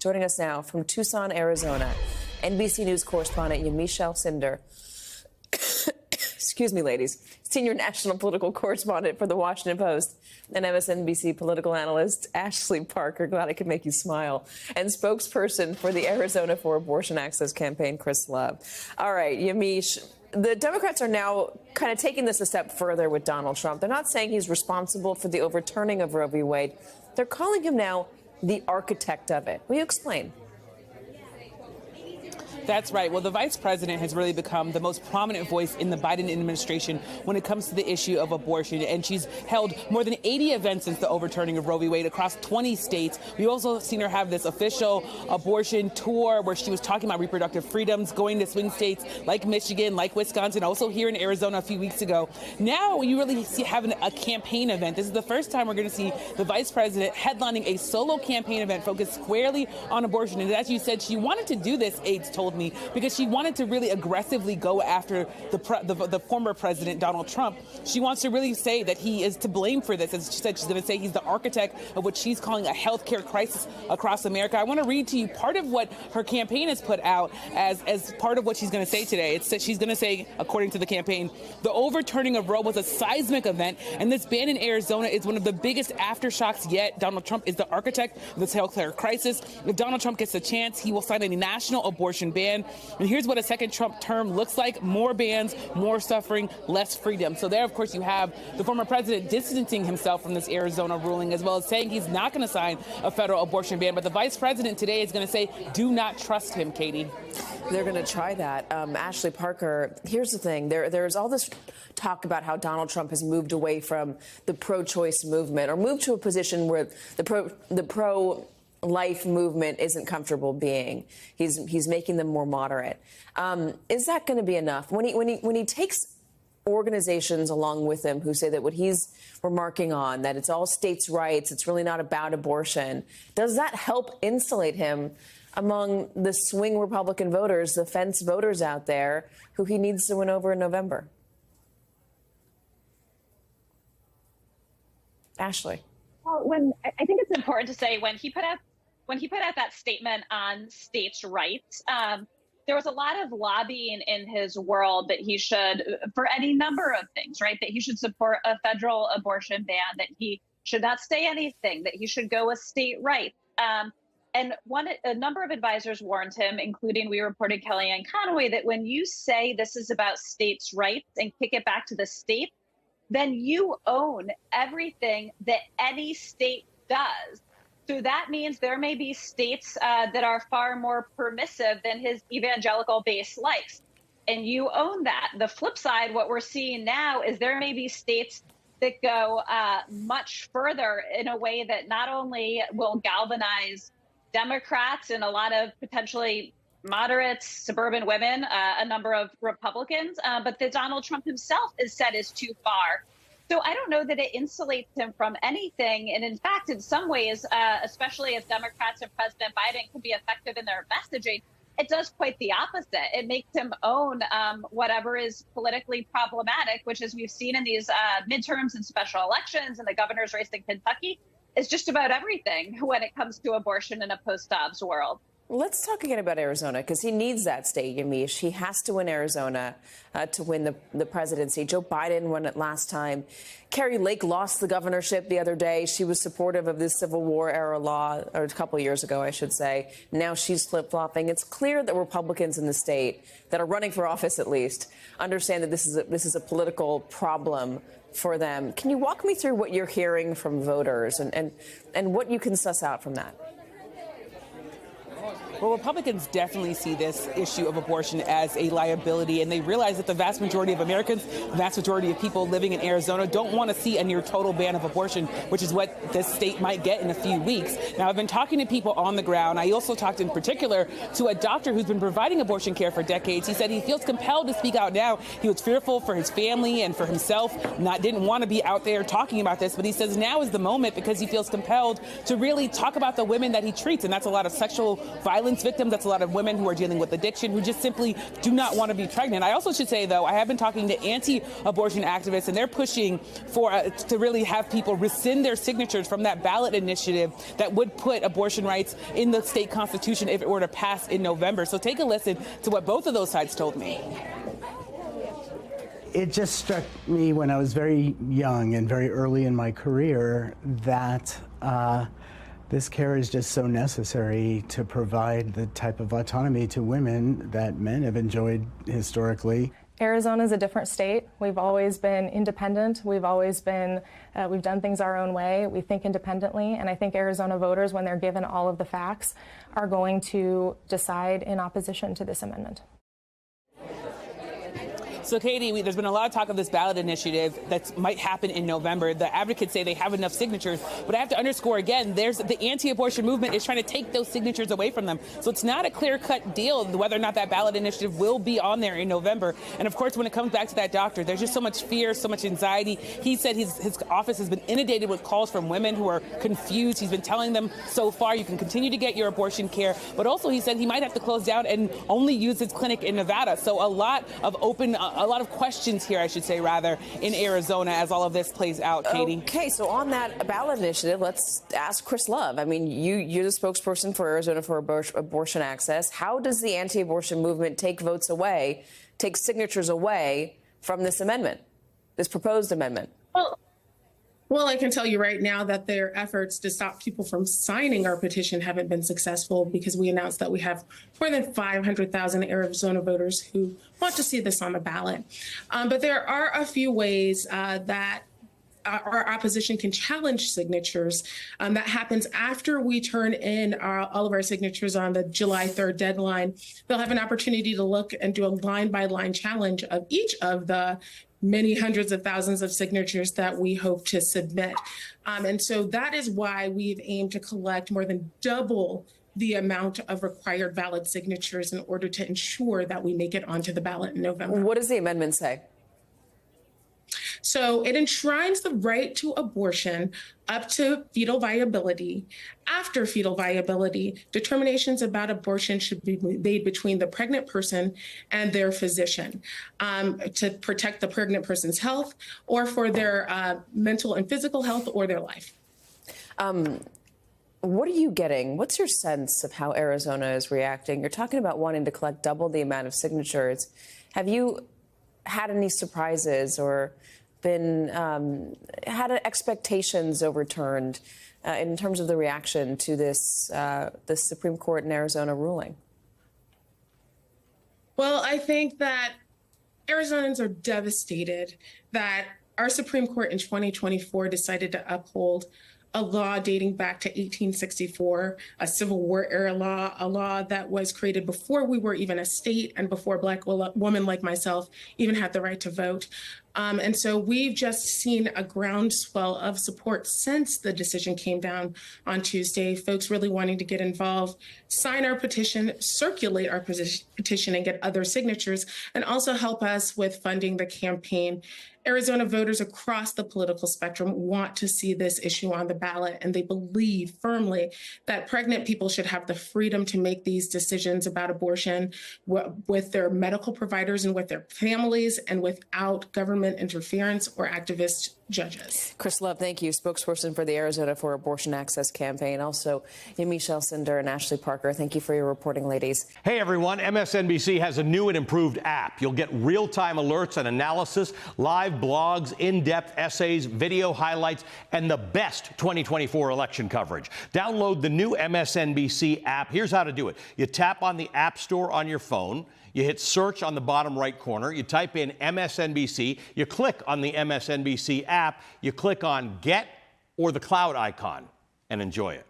Joining us now from Tucson, Arizona, NBC News correspondent Yamiche Alcindor. Excuse me, ladies. Senior national political correspondent for The Washington Post and MSNBC political analyst Ashley Parker. Glad I could make you smile. And spokesperson for the Arizona for Abortion Access campaign, Chris Love. All right, Yamiche, the Democrats are now kind of taking this a step further with Donald Trump. They're not saying he's responsible for the overturning of Roe v. Wade. They're calling him now the architect of it. Will you explain? That's right. Well, the vice president has really become the most prominent voice in the Biden administration when it comes to the issue of abortion. And she's held more than 80 events since the overturning of Roe v. Wade across 20 states. We've also seen her have this official abortion tour where she was talking about reproductive freedoms, going to swing states like Michigan, like Wisconsin, also here in Arizona a few weeks ago. Now you really see having a campaign event. This is the first time we're going to see the vice president headlining a solo campaign event focused squarely on abortion. And as you said, she wanted to do this, aides told me, because she wanted to really aggressively go after the former president, Donald Trump. She wants to really say that he is to blame for this. As she said, she's going to say he's the architect of what she's calling a healthcare crisis across America. I want to read to you part of what her campaign has put out as part of what she's going to say today. It's that she's going to say, according to the campaign, the overturning of Roe was a seismic event, and this ban in Arizona is one of the biggest aftershocks yet. Donald Trump is the architect of this healthcare crisis. If Donald Trump gets a chance, he will sign a national abortion ban. And here's what a second Trump term looks like: more bans, more suffering, less freedom. So there, of course, you have the former president distancing himself from this Arizona ruling, as well as saying he's not going to sign a federal abortion ban. But the vice president today is going to say, do not trust him, Katie. They're going to try that. Ashley Parker, here's the thing. There's all this talk about how Donald Trump has moved away from the pro-choice movement, or moved to a position where the pro-life movement isn't comfortable being. He's making them more moderate. Is that going to be enough? When he takes organizations along with him who say that what he's remarking on, that it's all states' rights, it's really not about abortion, does that help insulate him among the swing Republican voters, the fence voters out there who he needs to win over in November? Ashley. Well, I think it's important to say when he put out that statement on states' rights, there was a lot of lobbying in his world that he should, for any number of things, right? That he should support a federal abortion ban, that he should not say anything, that he should go with state rights. And a number of advisors warned him, including, we reported, Kellyanne Conway, that when you say this is about states' rights and kick it back to the state, then you own everything that any state does. So that means there may be states that are far more permissive than his evangelical base likes. And you own that. The flip side, what we're seeing now is there may be states that go much further in a way that not only will galvanize Democrats and a lot of potentially moderates, suburban women, a number of Republicans, but that Donald Trump himself has said is too far. So I don't know that it insulates him from anything. And in fact, in some ways, especially if Democrats and President Biden can be effective in their messaging, it does quite the opposite. It makes him own whatever is politically problematic, which, as we've seen in these midterms and special elections and the governor's race in Kentucky, is just about everything when it comes to abortion in a post-Dobbs world. Let's talk again about Arizona, because he needs that state, Yamiche. He has to win Arizona to win the presidency. Joe Biden won it last time. Kari Lake lost the governorship the other day. She was supportive of this Civil War era law, or a couple of years ago, I should say. Now she's flip-flopping. It's clear that Republicans in the state that are running for office, at least, understand that this is a political problem for them. Can you walk me through what you're hearing from voters and what you can suss out from that? Well, Republicans definitely see this issue of abortion as a liability, and they realize that the vast majority of Americans, the vast majority of people living in Arizona don't want to see a near total ban of abortion, which is what this state might get in a few weeks. Now, I've been talking to people on the ground. I also talked in particular to a doctor who's been providing abortion care for decades. He said he feels compelled to speak out now. He was fearful for his family and for himself, didn't want to be out there talking about this, but he says now is the moment because he feels compelled to really talk about the women that he treats, and that's a lot of sexual violence violence victims. That's a lot of women who are dealing with addiction, who just simply do not want to be pregnant. I also should say, though, I have been talking to anti-abortion activists, and they're pushing for to really have people rescind their signatures from that ballot initiative that would put abortion rights in the state constitution if it were to pass in November. So take a listen to what both of those sides told me. It just struck me when I was very young and very early in my career that this care is just so necessary to provide the type of autonomy to women that men have enjoyed historically. Arizona is a different state. We've always been independent. We've always been, we've done things our own way. We think independently. And I think Arizona voters, when they're given all of the facts, are going to decide in opposition to this amendment. So, Katie, there's been a lot of talk of this ballot initiative that might happen in November. The advocates say they have enough signatures, but I have to underscore again, there's the anti-abortion movement is trying to take those signatures away from them. So it's not a clear-cut deal whether or not that ballot initiative will be on there in November. And of course, when it comes back to that doctor, there's just so much fear, so much anxiety. He said his office has been inundated with calls from women who are confused. He's been telling them so far, you can continue to get your abortion care, but also he said he might have to close down and only use his clinic in Nevada. So a lot of questions here, I should say, rather, in Arizona as all of this plays out, Katie. Okay, so on that ballot initiative, let's ask Chris Love. I mean, you're the spokesperson for Arizona for Abortion Access. How does the anti-abortion movement take votes away, take signatures away from this amendment, this proposed amendment? Well, I can tell you right now that their efforts to stop people from signing our petition haven't been successful, because we announced that we have more than 500,000 Arizona voters who want to see this on the ballot. But there are a few ways that our opposition can challenge signatures. That happens after we turn in all of our signatures on the July 3rd deadline. They'll have an opportunity to look and do a line-by-line challenge of each of the many hundreds of thousands of signatures that we hope to submit. And so that is why we've aimed to collect more than double the amount of required valid signatures in order to ensure that we make it onto the ballot in November. What does the amendment say? So it enshrines the right to abortion up to fetal viability. After fetal viability, determinations about abortion should be made between the pregnant person and their physician to protect the pregnant person's health, or for their mental and physical health, or their life. What are you getting? What's your sense of how Arizona is reacting? You're talking about wanting to collect double the amount of signatures. Have you had any surprises or been had expectations overturned in terms of the reaction to this the Supreme Court in Arizona ruling? Well, I think that Arizonans are devastated that our Supreme Court in 2024 decided to uphold a law dating back to 1864, a Civil War era law, a law that was created before we were even a state and before Black women like myself even had the right to vote. And so we've just seen a groundswell of support since the decision came down on Tuesday. Folks really wanting to get involved, sign our petition, circulate our petition, and get other signatures, and also help us with funding the campaign. Arizona voters across the political spectrum want to see this issue on the ballot, and they believe firmly that pregnant people should have the freedom to make these decisions about abortion with their medical providers and with their families, and without government interference or activist judges. Chris Love, thank you. Spokesperson for the Arizona for Abortion Access campaign. Also, Michelle Cinder and Ashley Parker, thank you for your reporting, ladies. Hey, everyone. MSNBC has a new and improved app. You'll get real-time alerts and analysis, live blogs, in-depth essays, video highlights, and the best 2024 election coverage. Download the new MSNBC app. Here's how to do it. You tap on the App Store on your phone. You hit search on the bottom right corner. You type in MSNBC. You click on the MSNBC app. You click on Get or the cloud icon and enjoy it.